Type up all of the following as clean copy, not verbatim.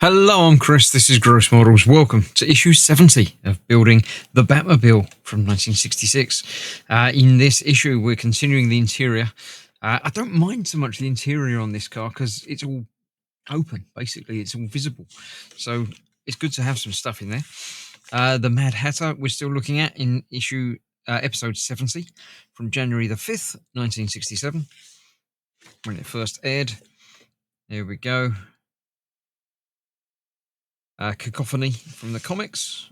Hello, I'm Chris. This is Gross Models. Welcome to issue 70 of Building the Batmobile from 1966. In this issue, we're continuing the interior. I don't mind so much the interior on this car because it's all open, basically. It's all visible. So it's good to have some stuff in there. The Mad Hatter we're still looking at in episode 70 from January the 5th, 1967, when it first aired. There we go. Cacophony from the comics.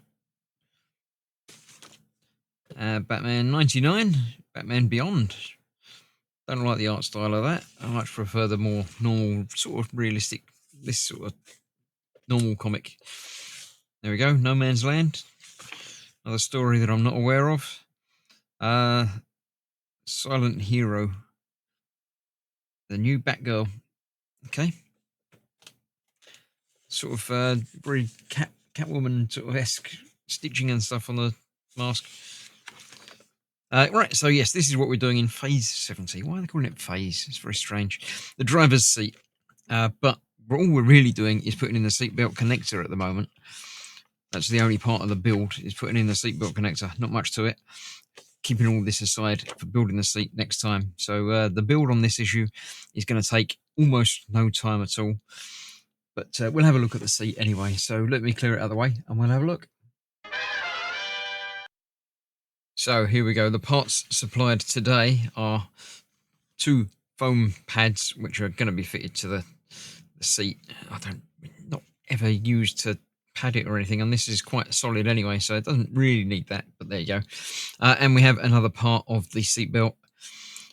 Batman 99, Batman Beyond. Don't like the art style of that. I much prefer the more normal, sort of realistic, this sort of normal comic. There we go. No Man's Land. Another story that I'm not aware of. Silent Hero. The new Batgirl. Okay. Sort of very Catwoman sort of esque stitching and stuff on the mask. Right, so yes, this is what we're doing in phase 70. Why are they calling it phase? It's very strange. The driver's seat. But all we're really doing is putting in the seatbelt connector at the moment. That's the only part of the build, is putting in the seatbelt connector. Not much to it. Keeping all this aside for building the seat next time. So the build on this issue is going to take almost no time at all. But we'll have a look at the seat anyway. So let me clear it out of the way and we'll have a look. So here we go. The parts supplied today are 2 foam pads, which are going to be fitted to the seat. Not ever used to pad it or anything, and this is quite solid anyway, so it doesn't really need that, but there you go. And we have another part of the seatbelt,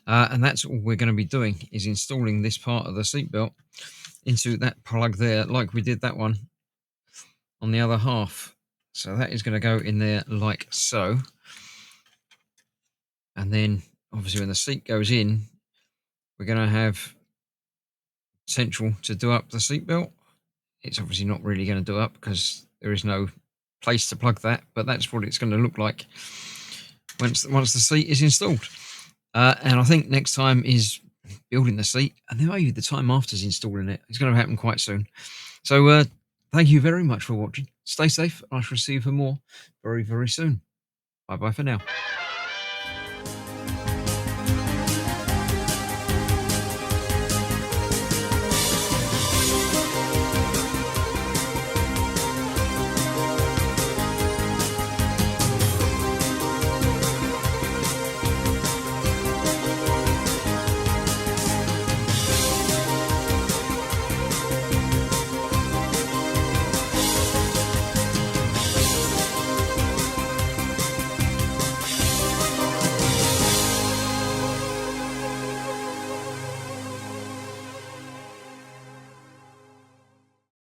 and that's all we're going to be doing, is installing this part of the seatbelt into that plug there, like we did that one on the other half. So that is going to go in there like so. And then, obviously, when the seat goes in, we're going to have potential to do up the seatbelt. It's obviously not really going to do up because there is no place to plug that, but that's what it's going to look like once the seat is installed. And I think next time is building the seat, and then maybe the time after is installing it. It's going to happen quite soon. So thank you very much for watching. Stay safe. I shall see you for more very, very soon. Bye-bye for now.